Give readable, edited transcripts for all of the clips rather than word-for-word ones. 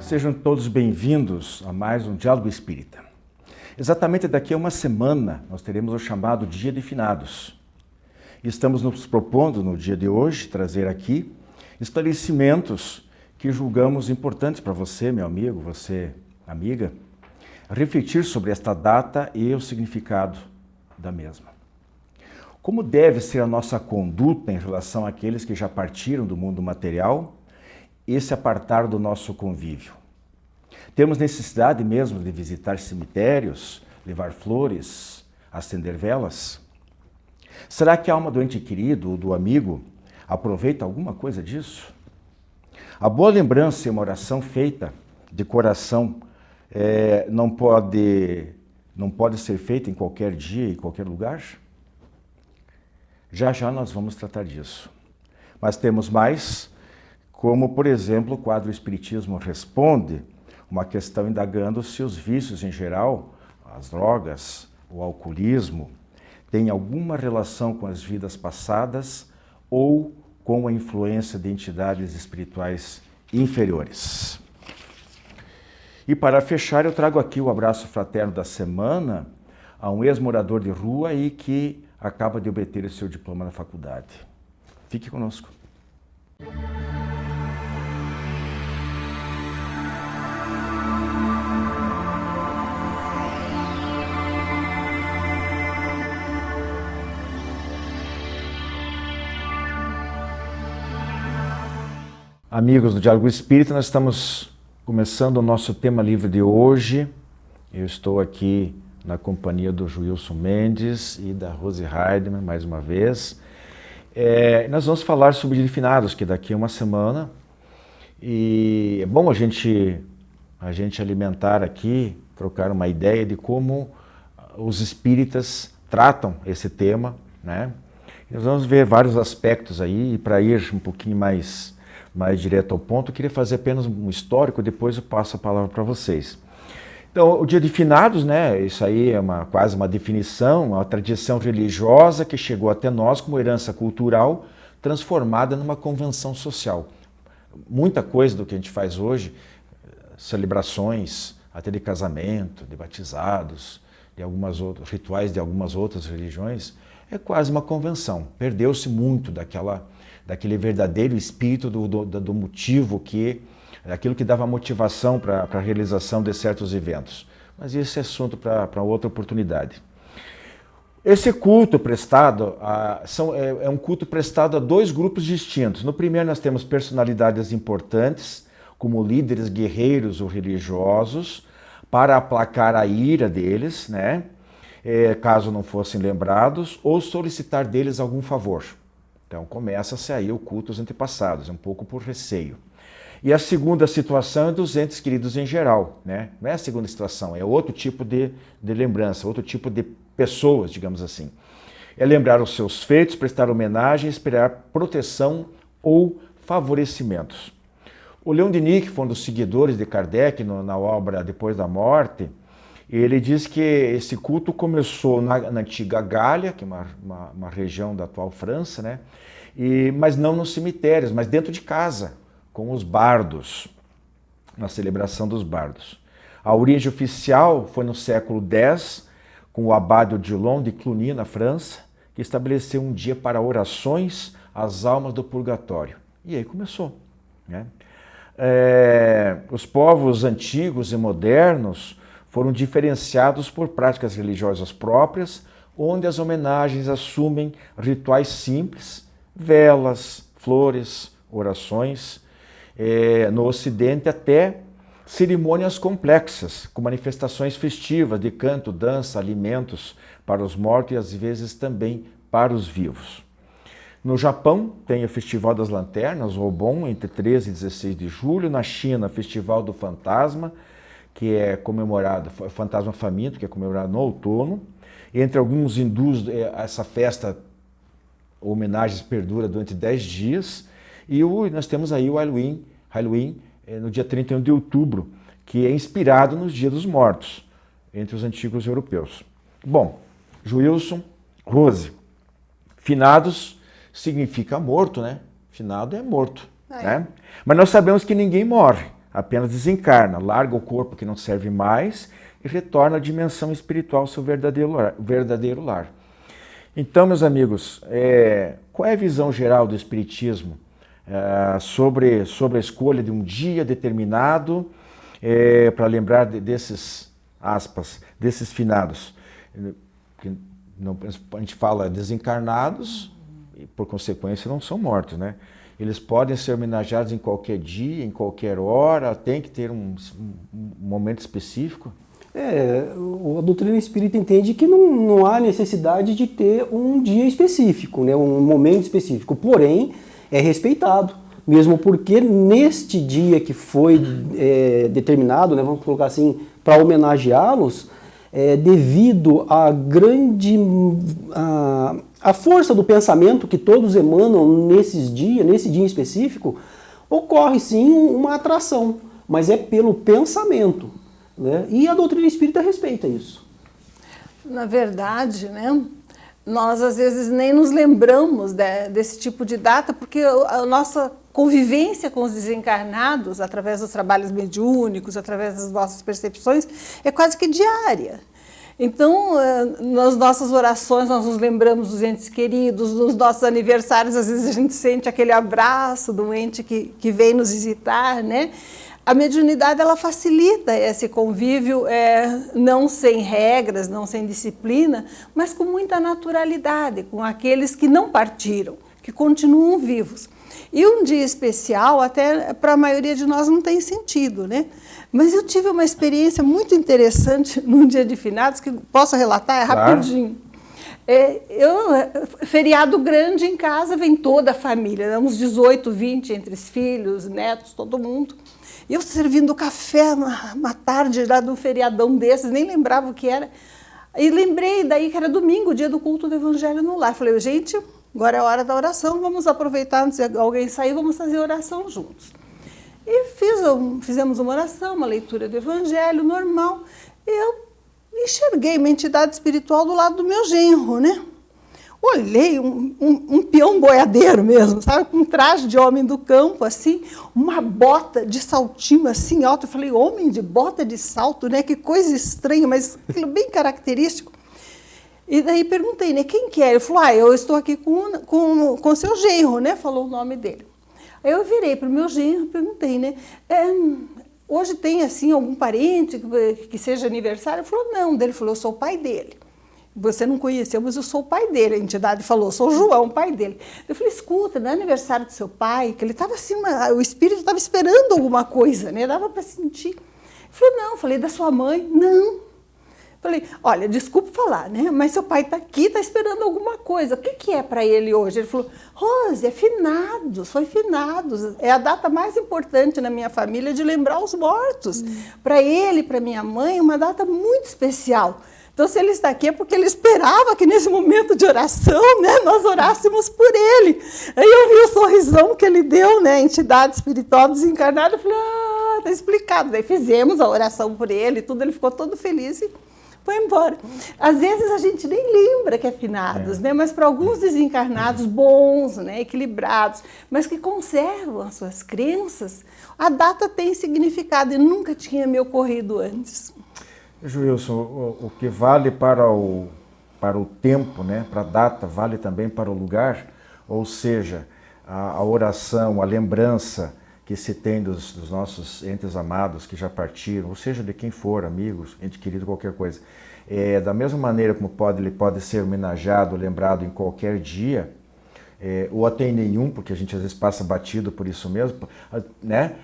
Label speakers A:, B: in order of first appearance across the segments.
A: Sejam todos bem-vindos a mais um Diálogo Espírita. Exatamente daqui a uma semana nós teremos o chamado Dia de Finados. E estamos nos propondo no dia de hoje trazer aqui esclarecimentos que julgamos importantes para você, meu amigo, você, amiga, refletir sobre esta data e o significado da mesma. Como deve ser a nossa conduta em relação àqueles que já partiram do mundo material e se apartaram do nosso convívio? Temos necessidade mesmo de visitar cemitérios, levar flores, acender velas? Será que a alma do ente querido ou do amigo aproveita alguma coisa disso? A boa lembrança e uma oração feita de coração não pode ser feita em qualquer dia e qualquer lugar? Já já nós vamos tratar disso. Mas temos mais, como por exemplo o quadro Espiritismo Responde, uma questão indagando se os vícios em geral, as drogas, o alcoolismo, têm alguma relação com as vidas passadas ou com a influência de entidades espirituais inferiores. E para fechar, eu trago aqui o abraço fraterno da semana a um ex-morador de rua e que acaba de obter o seu diploma na faculdade. Fique conosco. Amigos do Diálogo Espírita, nós estamos começando o nosso tema livre de hoje. Eu estou aqui na companhia do Joilson Mendes e da Rose Heidemann, mais uma vez. Nós vamos falar sobre Dia de Finados, que daqui a uma semana. E é bom a gente alimentar aqui, trocar uma ideia de como os espíritas tratam esse tema, né? Nós vamos ver vários aspectos aí, e para ir um pouquinho mais direto ao ponto, eu queria fazer apenas um histórico, depois eu passo a palavra para vocês. Então, o Dia de Finados, né, isso aí é quase uma definição, uma tradição religiosa que chegou até nós como herança cultural, transformada numa convenção social. Muita coisa do que a gente faz hoje, celebrações, até de casamento, de batizados, de rituais de algumas outras religiões, é quase uma convenção. Perdeu-se muito daquele verdadeiro espírito do motivo, aquilo que dava motivação para a realização de certos eventos. Mas esse é assunto para outra oportunidade. Esse culto prestado é um culto prestado a dois grupos distintos. No primeiro nós temos personalidades importantes, como líderes guerreiros ou religiosos, para aplacar a ira deles, né? Caso não fossem lembrados, ou solicitar deles algum favor. Então começa-se aí o culto aos antepassados, um pouco por receio. E a segunda situação é dos entes queridos em geral, né? Não é a segunda situação, é outro tipo de lembrança, outro tipo de pessoas, digamos assim. É lembrar os seus feitos, prestar homenagem, esperar proteção ou favorecimentos. O Leon Denis, que foi um dos seguidores de Kardec na obra Depois da Morte, ele diz que esse culto começou na antiga Gália, que é uma região da atual França, né? Mas não nos cemitérios, mas dentro de casa, com os bardos, na celebração dos bardos. A origem oficial foi no século X, com o abade Odilon de Cluny, na França, que estabeleceu um dia para orações às almas do purgatório. E aí começou, né? Os povos antigos e modernos foram diferenciados por práticas religiosas próprias, onde as homenagens assumem rituais simples, velas, flores, orações, no Ocidente até cerimônias complexas, com manifestações festivas de canto, dança, alimentos para os mortos e às vezes também para os vivos. No Japão tem o Festival das Lanternas, o Obon, entre 13 e 16 de julho. Na China, o Festival do Fantasma, que é comemorado, Fantasma Faminto, que é comemorado no outono. Entre alguns hindus, essa festa, homenagens, perdura durante 10 dias. E nós temos aí o Halloween, no dia 31 de outubro, que é inspirado nos Dias dos Mortos, entre os antigos europeus. Bom, Joilson, Rose, finados significa morto, né? Finado é morto, né? Mas nós sabemos que ninguém morre. apenas desencarna, larga o corpo que não serve mais e retorna à dimensão espiritual, seu verdadeiro lar. Então, meus amigos, qual é a visão geral do Espiritismo sobre a escolha de um dia determinado para lembrar desses, aspas, desses finados? A gente fala desencarnados e, por consequência, não são mortos, né? Eles podem ser homenageados em qualquer dia, em qualquer hora, tem que ter um momento específico?
B: A doutrina espírita entende que não há necessidade de ter um dia específico, né, um momento específico, porém é respeitado, mesmo porque neste dia que foi determinado, né, vamos colocar assim, para homenageá-los, devido à grande a força do pensamento que todos emanam nesse dia em específico, ocorre sim uma atração, mas é pelo pensamento. Né? E a doutrina espírita respeita isso.
C: Na verdade, né, nós às vezes nem nos lembramos desse tipo de data, porque a nossa convivência com os desencarnados, através dos trabalhos mediúnicos, através das nossas percepções, é quase que diária. Então, nas nossas orações, nós nos lembramos dos entes queridos, nos nossos aniversários, às vezes a gente sente aquele abraço do ente que vem nos visitar, né? A mediunidade, ela facilita esse convívio, não sem regras, não sem disciplina, mas com muita naturalidade, com aqueles que não partiram, que continuam vivos. E um dia especial, até para a maioria de nós, não tem sentido, né? Mas eu tive uma experiência muito interessante num dia de finados, que posso relatar, rapidinho. Feriado grande em casa, vem toda a família, né? Uns 18, 20, entre os filhos, netos, todo mundo. E eu servindo café uma tarde lá de um feriadão desses, nem lembrava o que era. E lembrei daí que era domingo, dia do culto do Evangelho no lar. Falei, gente, agora é a hora da oração, vamos aproveitar, antes de alguém sair, vamos fazer oração juntos. E fizemos uma oração, uma leitura do Evangelho normal. E eu enxerguei uma entidade espiritual do lado do meu genro, né? Olhei um peão boiadeiro mesmo, sabe? Com um traje de homem do campo, assim, uma bota de saltinho assim alto. Eu falei, homem de bota de salto, né? Que coisa estranha, mas aquilo bem característico. E daí perguntei, né? Quem que é? Ele falou, eu estou aqui com seu genro, né? Falou o nome dele. Aí eu virei para o meu genro e perguntei, né? Hoje tem, assim, algum parente que seja aniversário? Ele falou, não. Ele falou, eu sou o pai dele. Você não conheceu, mas eu sou o pai dele. A entidade falou, sou o João, o pai dele. Eu falei, escuta, não é aniversário do seu pai? Que ele estava assim, o espírito estava esperando alguma coisa, né? Dava para sentir. Ele falou, não. Falei, da sua mãe? Não. Falei, olha, desculpe falar, né? Mas seu pai está aqui, está esperando alguma coisa. O que é para ele hoje? Ele falou, Rose, é finados, foi finados. É a data mais importante na minha família de lembrar os mortos. Para ele, para minha mãe, é uma data muito especial. Então, se ele está aqui é porque ele esperava que nesse momento de oração, né, nós orássemos por ele. Aí eu vi o sorrisão que ele deu, né, entidade espiritual desencarnada, eu falei, está explicado. Daí fizemos a oração por ele, tudo, ele ficou todo feliz e foi embora. Às vezes a gente nem lembra que é finados, né, mas para alguns desencarnados bons, né, equilibrados, mas que conservam as suas crenças, a data tem significado e nunca tinha me ocorrido antes.
A: Joilson, o que vale para o tempo, né, para a data, vale também para o lugar, ou seja, a oração, a lembrança que se tem dos nossos entes amados que já partiram, ou seja, de quem for, amigos, ente querido, qualquer coisa. Da mesma maneira como ele pode ser homenageado, lembrado em qualquer dia, ou até em nenhum, porque a gente às vezes passa batido por isso mesmo, né?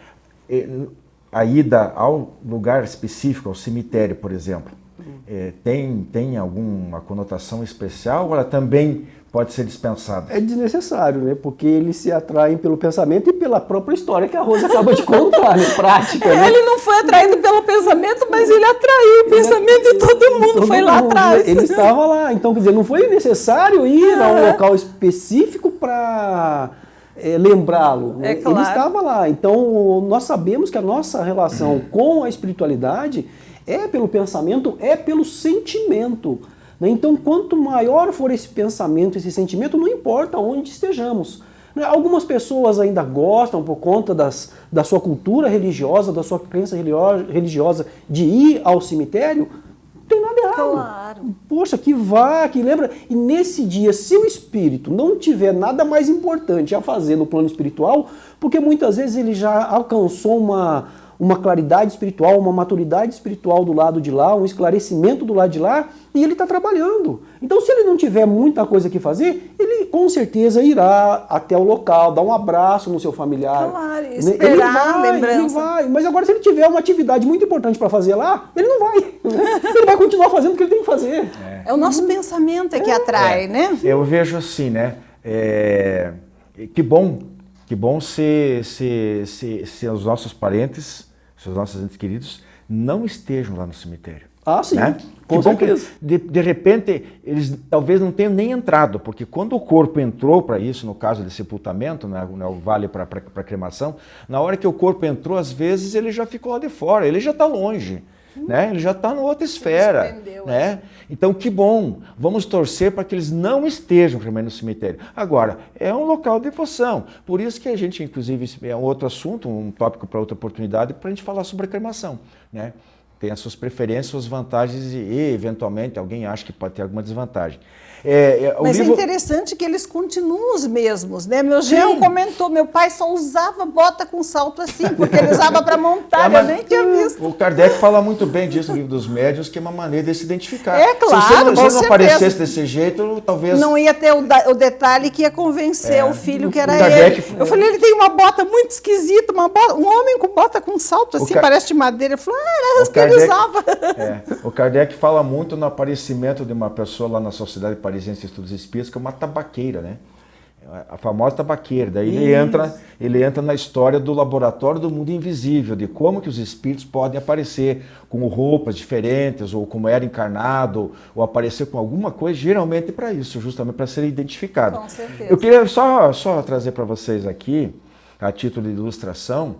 A: A ida ao lugar específico, ao cemitério, por exemplo, tem alguma conotação especial ou ela também pode ser dispensada? É
B: desnecessário, né? Porque eles se atraem pelo pensamento e pela própria história que a Rosa acaba de contar, né? Prática, né?
C: Ele não foi atraído pelo pensamento, mas ele atraiu o pensamento de todo mundo, foi lá atrás.
B: Ele estava lá, então, quer dizer, não foi necessário ir a um local específico para lembrá-lo.
C: Claro.
B: Ele estava lá. Então, nós sabemos que a nossa relação com a espiritualidade é pelo pensamento, é pelo sentimento. Né? Então, quanto maior for esse pensamento, esse sentimento, não importa onde estejamos. Né? Algumas pessoas ainda gostam, por conta da sua cultura religiosa, da sua crença religiosa, de ir ao cemitério. Não tem nada errado.
C: Claro.
B: Poxa, que vá, que lembra. E nesse dia, se o espírito não tiver nada mais importante a fazer no plano espiritual, porque muitas vezes ele já alcançou uma claridade espiritual, uma maturidade espiritual do lado de lá, um esclarecimento do lado de lá, e ele está trabalhando. Então, se ele não tiver muita coisa que fazer, ele com certeza irá até o local, dar um abraço no seu familiar.
C: Claro, esperar a lembrança.
B: Ele vai. Mas agora, se ele tiver uma atividade muito importante para fazer lá, ele não vai. Ele vai continuar fazendo o que ele tem que fazer.
C: É o nosso pensamento que atrai, né?
A: Eu vejo assim, né? Que bom se os nossos parentes, se os nossos entes queridos não estejam lá no cemitério.
B: Ah, sim,
A: né?
B: com certeza.
A: De repente, eles talvez não tenham nem entrado, porque quando o corpo entrou para isso, no caso de sepultamento, né, o vale para cremação, na hora que o corpo entrou, às vezes ele já ficou lá de fora, ele já está longe. Né? Ele já está em outra esfera. Né? Então, que bom. Vamos torcer para que eles não estejam realmente no cemitério. Agora, é um local de devoção. Por isso que a gente, inclusive, é um outro assunto, um tópico para outra oportunidade, para a gente falar sobre a cremação. Né? Tem as suas preferências, suas vantagens e, eventualmente, alguém acha que pode ter alguma desvantagem.
C: Mas é interessante que eles continuam os mesmos, né? Meu genro comentou, meu pai só usava bota com salto assim, porque ele usava para montar, eu nem tinha visto.
A: O Kardec fala muito bem disso no livro dos médiuns, que é uma maneira de se identificar.
C: É claro,
A: se você não aparecesse desse jeito, talvez...
C: Não ia ter o detalhe que ia convencer o filho que era
A: Kardec,
C: ele. Eu falei, ele tem uma bota muito esquisita, um homem com bota com salto assim, parece de madeira. Ele falou, era as que ele usava.
A: O Kardec fala muito no aparecimento de uma pessoa lá na Sociedade Parisiense de Estudos Espíritas, que é uma tabaqueira, né? A famosa tabaqueira. Daí ele entra na história do laboratório do mundo invisível, de como que os espíritos podem aparecer com roupas diferentes, ou como era encarnado, ou aparecer com alguma coisa, geralmente para isso, justamente para ser identificado.
C: Com certeza.
A: Eu queria só trazer para vocês aqui, a título de ilustração,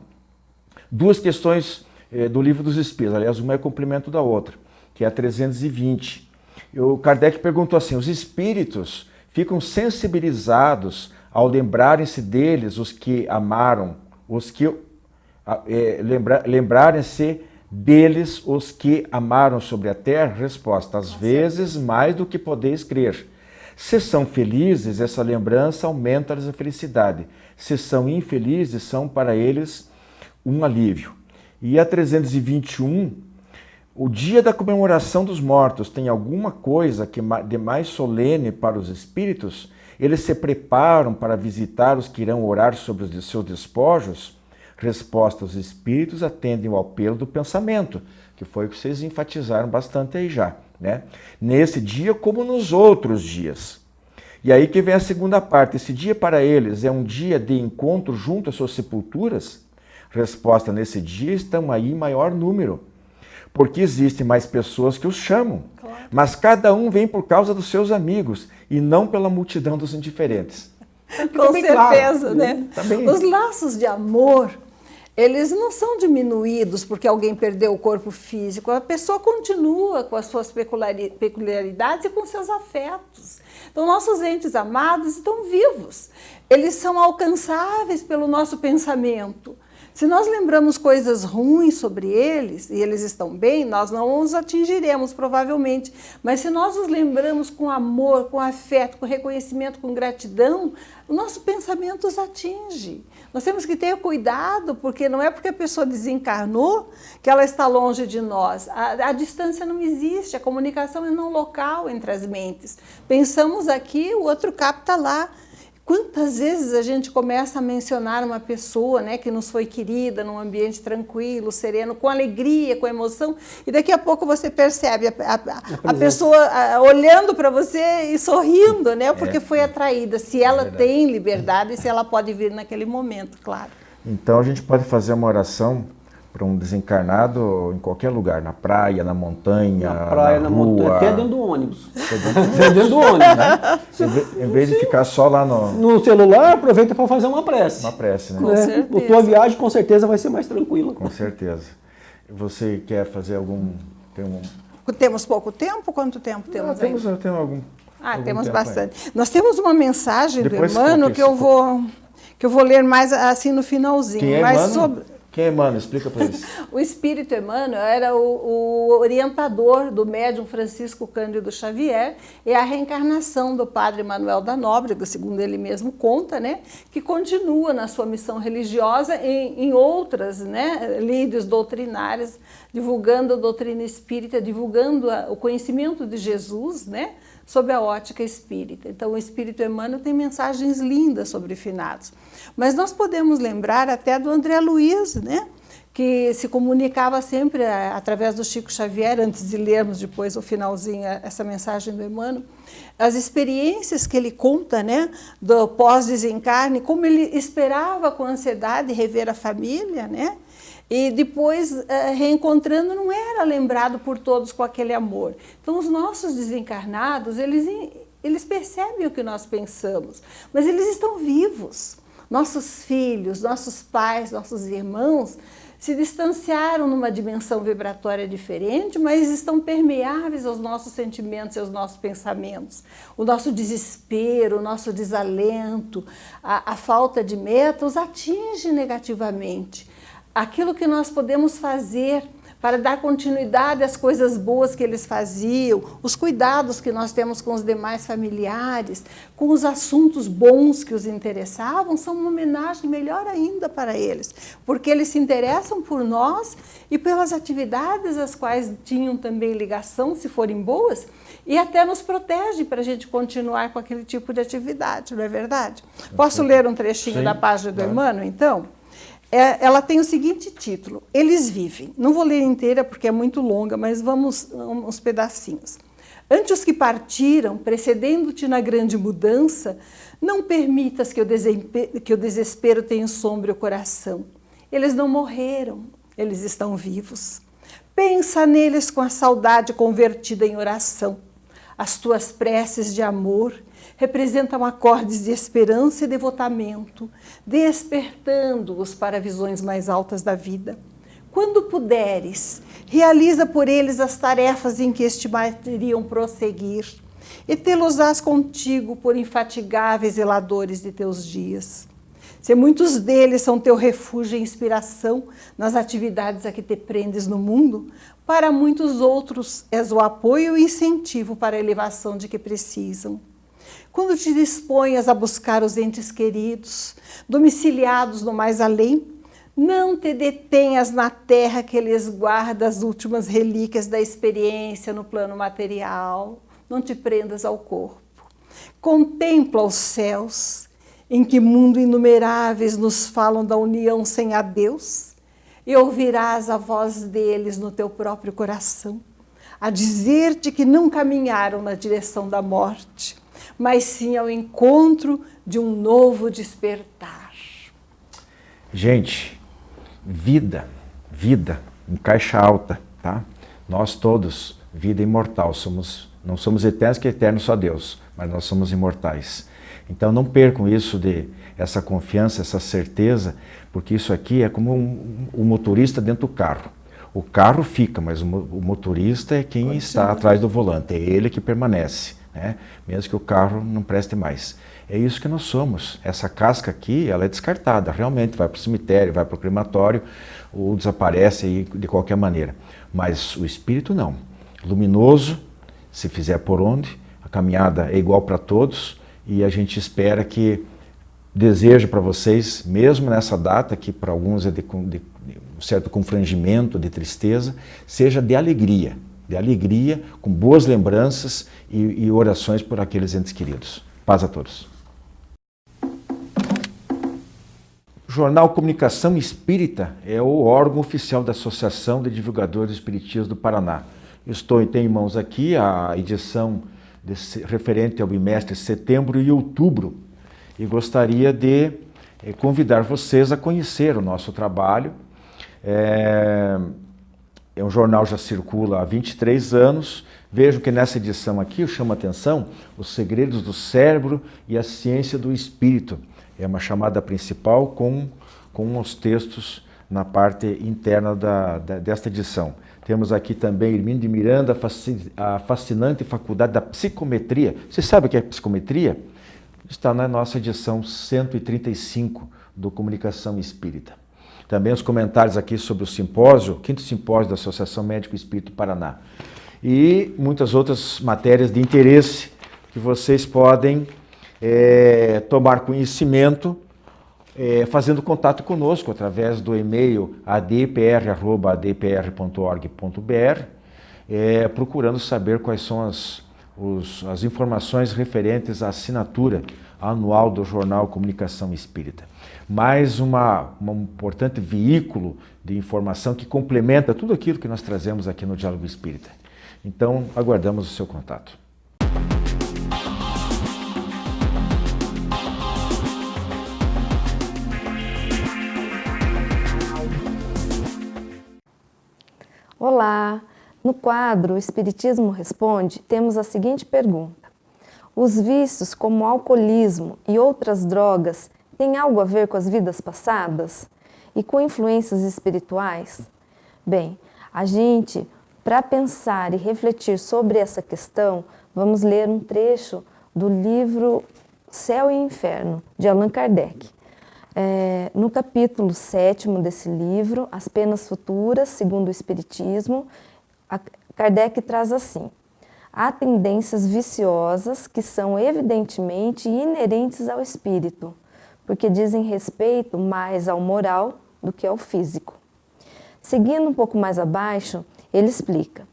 A: duas questões do Livro dos Espíritos. Aliás, uma é complemento da outra, que é a 320. O Kardec perguntou assim, os espíritos ficam sensibilizados ao lembrarem-se deles os que amaram, lembrarem-se deles os que amaram sobre a terra? Resposta, às vezes mais do que podeis crer. Se são felizes, essa lembrança aumenta-lhes a felicidade. Se são infelizes, são para eles um alívio. E a 321, o dia da comemoração dos mortos tem alguma coisa de mais solene para os espíritos? Eles se preparam para visitar os que irão orar sobre os seus despojos? Resposta, os espíritos atendem ao apelo do pensamento, que foi o que vocês enfatizaram bastante aí já, né? Nesse dia como nos outros dias. E aí que vem a segunda parte, esse dia para eles é um dia de encontro junto às suas sepulturas? Resposta, nesse dia estão aí em maior número, porque existem mais pessoas que os chamam, claro. Mas cada um vem por causa dos seus amigos e não pela multidão dos indiferentes.
C: Com certeza, claro, né?
A: Tá bem.
C: Os laços de amor, eles não são diminuídos porque alguém perdeu o corpo físico. A pessoa continua com as suas peculiaridades e com seus afetos. Então, nossos entes amados estão vivos. Eles são alcançáveis pelo nosso pensamento. Se nós lembramos coisas ruins sobre eles, e eles estão bem, nós não os atingiremos, provavelmente. Mas se nós os lembramos com amor, com afeto, com reconhecimento, com gratidão, o nosso pensamento os atinge. Nós temos que ter cuidado, porque não é porque a pessoa desencarnou que ela está longe de nós. A distância não existe, a comunicação é não local entre as mentes. Pensamos aqui, o outro capta lá. Quantas vezes a gente começa a mencionar uma pessoa, né, que nos foi querida, num ambiente tranquilo, sereno, com alegria, com emoção, e daqui a pouco você percebe a pessoa olhando para você e sorrindo, né, porque foi atraída, se ela tem liberdade e se ela pode vir naquele momento, claro.
A: Então a gente pode fazer uma oração para um desencarnado em qualquer lugar, na praia, na montanha, na rua,
B: montanha, até dentro do ônibus. Até dentro do ônibus, né?
A: Em vez de ficar só lá
B: no celular, aproveita para fazer uma prece.
A: Uma prece, né?
C: Com certeza.
B: A tua viagem com certeza vai ser mais tranquila.
A: Com certeza. Você quer fazer
C: Temos pouco tempo? Quanto tempo temos aí?
A: Temos algum
C: temos
A: tempo
C: bastante.
A: aí.
C: Nós temos uma mensagem
A: Depois
C: do Emmanuel que eu vou... que eu vou ler mais assim no finalzinho.
A: Quem é
C: mas
A: Emmanuel? Quem é Emmanuel? Explica para eles.
C: O Espírito Emmanuel era o orientador do médium Francisco Cândido Xavier, e a reencarnação do padre Manuel da Nóbrega, segundo ele mesmo conta, né, que continua na sua missão religiosa em outras, né, lides doutrinárias, divulgando a doutrina espírita, divulgando o conhecimento de Jesus, né, sob a ótica espírita. Então, o Espírito Emmanuel tem mensagens lindas sobre finados. Mas nós podemos lembrar até do André Luiz, né? Que se comunicava sempre através do Chico Xavier, antes de lermos depois o finalzinho, essa mensagem do Emmanuel, as experiências que ele conta, né, do pós-desencarne, como ele esperava com ansiedade rever a família, né? E depois, reencontrando, não era lembrado por todos com aquele amor. Então, os nossos desencarnados, eles percebem o que nós pensamos, mas eles estão vivos. Nossos filhos, nossos pais, nossos irmãos se distanciaram numa dimensão vibratória diferente, mas estão permeáveis aos nossos sentimentos e aos nossos pensamentos. O nosso desespero, o nosso desalento, a falta de meta os atinge negativamente. Aquilo que nós podemos fazer para dar continuidade às coisas boas que eles faziam, os cuidados que nós temos com os demais familiares, com os assuntos bons que os interessavam, são uma homenagem melhor ainda para eles, porque eles se interessam por nós e pelas atividades às quais tinham também ligação, se forem boas, e até nos protege para a gente continuar com aquele tipo de atividade, não é verdade? Posso ler um trechinho
A: Sim,
C: da página do
A: claro.
C: Emmanuel, então? Ela tem o seguinte título: Eles vivem. Não vou ler inteira porque é muito longa, mas vamos uns pedacinhos. Ante os que partiram, precedendo-te na grande mudança, não permitas que o desespero tenha sombra o coração. Eles não morreram, eles estão vivos. Pensa neles com a saudade convertida em oração. As tuas preces de amor representam acordes de esperança e devotamento, despertando-os para visões mais altas da vida. Quando puderes, realiza por eles as tarefas em que estimariam prosseguir, e tê-los-ás contigo por infatigáveis zeladores de teus dias. Se muitos deles são teu refúgio e inspiração nas atividades a que te prendes no mundo, para muitos outros és o apoio e incentivo para a elevação de que precisam. Quando te disponhas a buscar os entes queridos, domiciliados no mais além, não te detenhas na terra que lhes guarda as últimas relíquias da experiência no plano material. Não te prendas ao corpo. Contempla os céus, em que mundo inumeráveis nos falam da união sem adeus, e ouvirás a voz deles no teu próprio coração, a dizer-te que não caminharam na direção da morte, mas sim ao encontro de um novo despertar.
A: Gente, vida, em caixa alta, tá? Nós todos, vida imortal, não somos eternos, que é eterno só Deus, mas nós somos imortais. Então não percam isso, essa confiança, essa certeza, porque isso aqui é como um motorista dentro do carro. O carro fica, mas o motorista é quem está atrás do volante, é ele que permanece, né? Mesmo que o carro não preste mais. É isso que nós somos. Essa casca aqui, ela é descartada, realmente vai para o cemitério, vai para o crematório, ou desaparece aí de qualquer maneira. Mas o espírito não. Luminoso, se fizer por onde, a caminhada é igual para todos, e a gente espera que, desejo para vocês, mesmo nessa data, que para alguns é de um certo confrangimento, de tristeza, seja de alegria, com boas lembranças e orações por aqueles entes queridos. Paz a todos. O Jornal Comunicação Espírita é o órgão oficial da Associação de Divulgadores do Espiritismo do Paraná. Tenho em mãos aqui a edição referente ao bimestre de setembro e outubro, e gostaria de convidar vocês a conhecer o nosso trabalho. Um jornal já circula há 23 anos. Vejam que nessa edição aqui eu chamo a atenção os segredos do cérebro e a ciência do espírito. É uma chamada principal com os textos na parte interna desta edição. Temos aqui também Hermínio de Miranda, a fascinante faculdade da psicometria. Você sabe o que é psicometria? está na nossa edição 135 do Comunicação Espírita. Também os comentários aqui sobre o simpósio, o 5º simpósio da Associação Médico Espírita Paraná. E muitas outras matérias de interesse que vocês podem tomar conhecimento fazendo contato conosco através do e-mail adpr@adpr.org.br, procurando saber quais são as informações referentes à assinatura anual do jornal Comunicação Espírita. Mais um importante veículo de informação que complementa tudo aquilo que nós trazemos aqui no Diálogo Espírita. Então, aguardamos o seu contato.
D: Olá! No quadro O Espiritismo Responde, temos a seguinte pergunta: os vícios como o alcoolismo e outras drogas têm algo a ver com as vidas passadas e com influências espirituais? Bem, a gente, para pensar e refletir sobre essa questão, vamos ler um trecho do livro Céu e Inferno, de Allan Kardec. No capítulo 7º desse livro, As Penas Futuras, segundo o Espiritismo, Kardec traz assim: há tendências viciosas que são evidentemente inerentes ao espírito, porque dizem respeito mais ao moral do que ao físico. Seguindo um pouco mais abaixo, ele explica: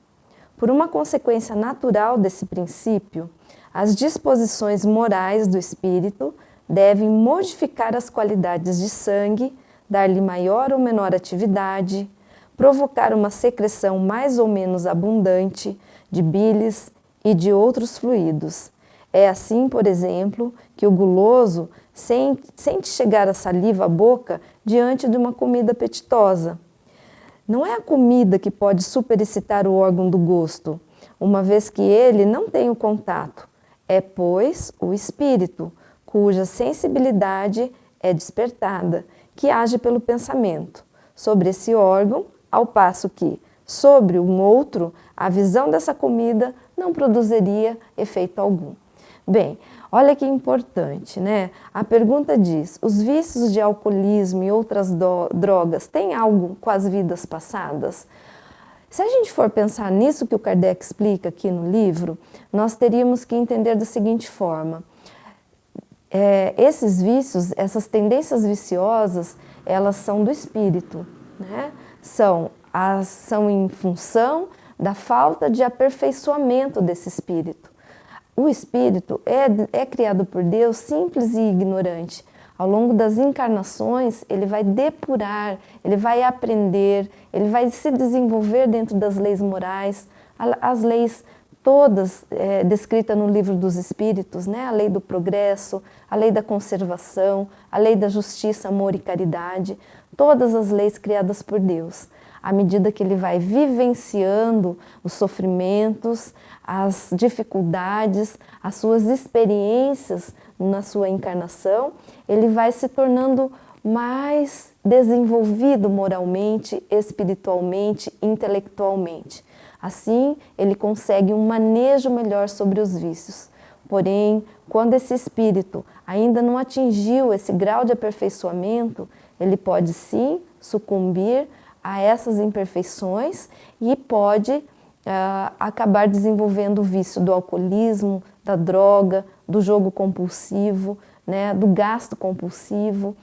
D: por uma consequência natural desse princípio, as disposições morais do espírito devem modificar as qualidades de sangue, dar-lhe maior ou menor atividade, provocar uma secreção mais ou menos abundante de bilis e de outros fluidos. É assim, por exemplo, que o guloso sente chegar a saliva à boca diante de uma comida apetitosa. Não é a comida que pode superexcitar o órgão do gosto, uma vez que ele não tem o contato. É, pois, o espírito, cuja sensibilidade é despertada, que age pelo pensamento sobre esse órgão, ao passo que, sobre um outro, a visão dessa comida não produziria efeito algum. Bem, olha que importante, né? A pergunta diz: os vícios de alcoolismo e outras drogas têm algo com as vidas passadas? Se a gente for pensar nisso que o Kardec explica aqui no livro, nós teríamos que entender da seguinte forma: esses vícios, essas tendências viciosas, elas são do espírito, né? São em função da falta de aperfeiçoamento desse espírito. O espírito é criado por Deus simples e ignorante. Ao longo das encarnações, ele vai depurar, ele vai aprender, ele vai se desenvolver dentro das leis morais, as leis todas descritas no Livro dos Espíritos, né? A lei do progresso, a lei da conservação, a lei da justiça, amor e caridade, todas as leis criadas por Deus. À medida que ele vai vivenciando os sofrimentos, as dificuldades, as suas experiências na sua encarnação, ele vai se tornando mais desenvolvido moralmente, espiritualmente, intelectualmente. Assim, ele consegue um manejo melhor sobre os vícios. Porém, quando esse espírito ainda não atingiu esse grau de aperfeiçoamento, ele pode sim sucumbir a essas imperfeições e pode acabar desenvolvendo o vício do alcoolismo, da droga, do jogo compulsivo, né, do gasto compulsivo,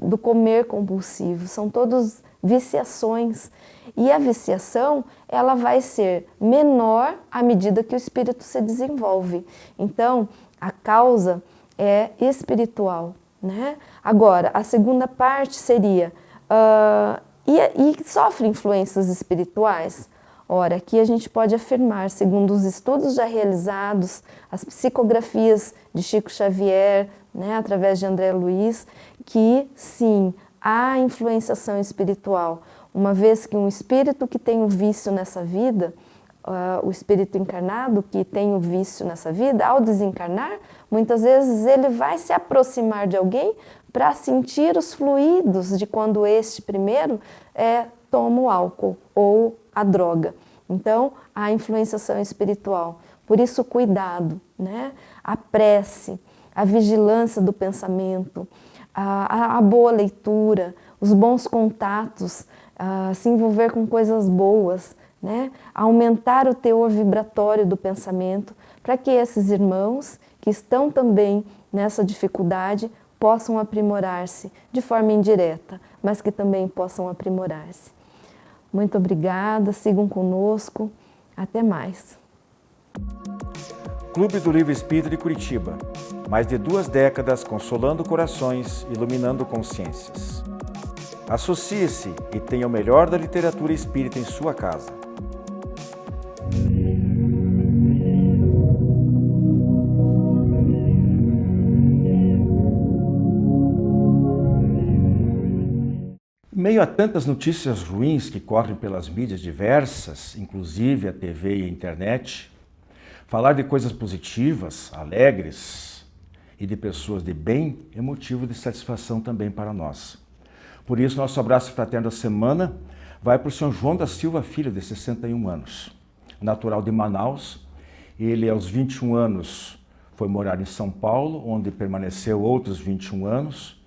D: do comer compulsivo. São todos viciações. E a viciação, ela vai ser menor à medida que o espírito se desenvolve. Então, a causa é espiritual, né? Agora, a segunda parte seria, e sofre influências espirituais? Ora, aqui a gente pode afirmar, segundo os estudos já realizados, as psicografias de Chico Xavier, né, através de André Luiz, que sim, há influenciação espiritual, uma vez que um espírito que tem o vício nessa vida, o espírito encarnado que tem o vício nessa vida, ao desencarnar, muitas vezes ele vai se aproximar de alguém para sentir os fluidos de quando este primeiro toma o álcool ou a droga. Então, a influenciação espiritual. Por isso, cuidado, né? A prece, a vigilância do pensamento, a boa leitura, os bons contatos, se envolver com coisas boas, né? Aumentar o teor vibratório do pensamento, para que esses irmãos que estão também nessa dificuldade possam aprimorar-se de forma indireta, mas que também possam aprimorar-se. Muito obrigada, sigam conosco, até mais.
A: Clube do Livro Espírita de Curitiba. Mais de 2 décadas consolando corações, iluminando consciências. Associe-se e tenha o melhor da literatura espírita em sua casa. Em meio a tantas notícias ruins que correm pelas mídias diversas, inclusive a TV e a internet, falar de coisas positivas, alegres e de pessoas de bem é motivo de satisfação também para nós. Por isso, nosso abraço fraterno da semana vai para o Sr. João da Silva Filho, de 61 anos. Natural de Manaus, ele aos 21 anos foi morar em São Paulo, onde permaneceu outros 21 anos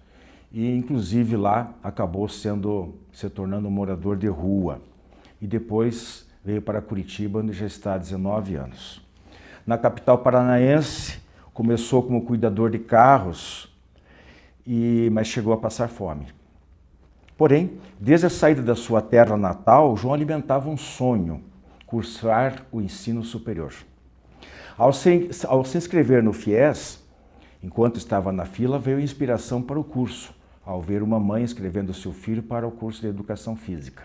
A: e inclusive lá acabou se tornando um morador de rua. E depois veio para Curitiba, onde já está há 19 anos. Na capital paranaense, começou como cuidador de carros, mas chegou a passar fome. Porém, desde a saída da sua terra natal, João alimentava um sonho, cursar o ensino superior. Ao se inscrever no FIES, enquanto estava na fila, veio a inspiração para o curso, ao ver uma mãe inscrevendo seu filho para o curso de Educação Física.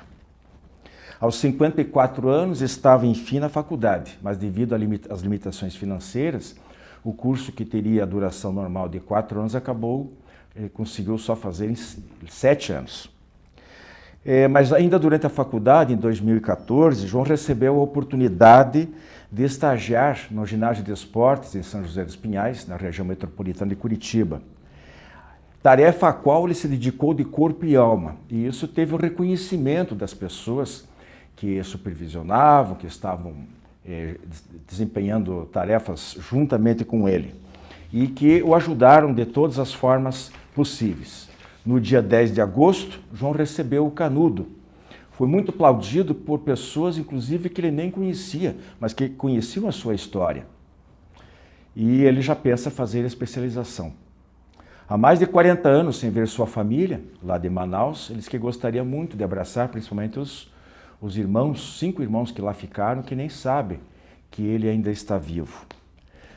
A: Aos 54 anos, estava enfim na faculdade, mas devido às limitações financeiras, o curso que teria a duração normal de 4 anos conseguiu só fazer em 7 anos. Mas ainda durante a faculdade, em 2014, João recebeu a oportunidade de estagiar no ginásio de esportes em São José dos Pinhais, na região metropolitana de Curitiba. Tarefa a qual ele se dedicou de corpo e alma. E isso teve o reconhecimento das pessoas que supervisionavam, que estavam desempenhando tarefas juntamente com ele e que o ajudaram de todas as formas possíveis. No dia 10 de agosto, João recebeu o canudo. Foi muito aplaudido por pessoas, inclusive, que ele nem conhecia, mas que conheciam a sua história. E ele já pensa fazer a especialização. Há mais de 40 anos sem ver sua família, lá de Manaus, ele disse que gostaria muito de abraçar, principalmente os irmãos, 5 irmãos que lá ficaram, que nem sabem que ele ainda está vivo.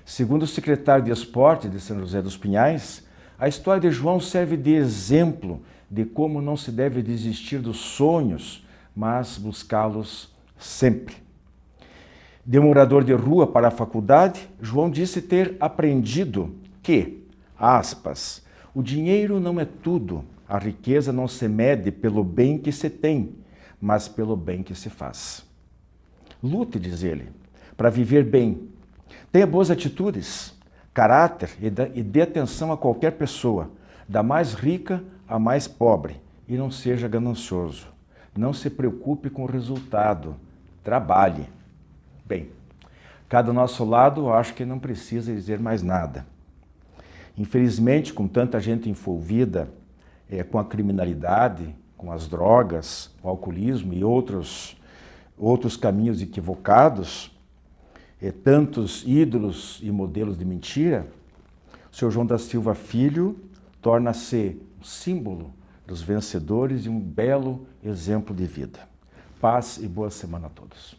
A: Segundo o secretário de Esporte de São José dos Pinhais, a história de João serve de exemplo de como não se deve desistir dos sonhos, mas buscá-los sempre. De morador de rua para a faculdade, João disse ter aprendido que, aspas, o dinheiro não é tudo, a riqueza não se mede pelo bem que se tem, mas pelo bem que se faz. Lute, diz ele, para viver bem. Tenha boas atitudes, caráter e dê atenção a qualquer pessoa, da mais rica à mais pobre, e não seja ganancioso. Não se preocupe com o resultado, trabalhe. Bem, cada nosso lado, eu acho que não precisa dizer mais nada. Infelizmente, com tanta gente envolvida com a criminalidade, com as drogas, o alcoolismo e outros caminhos equivocados, tantos ídolos e modelos de mentira, o Sr. João da Silva Filho torna-se um símbolo dos vencedores e um belo exemplo de vida. Paz e boa semana a todos.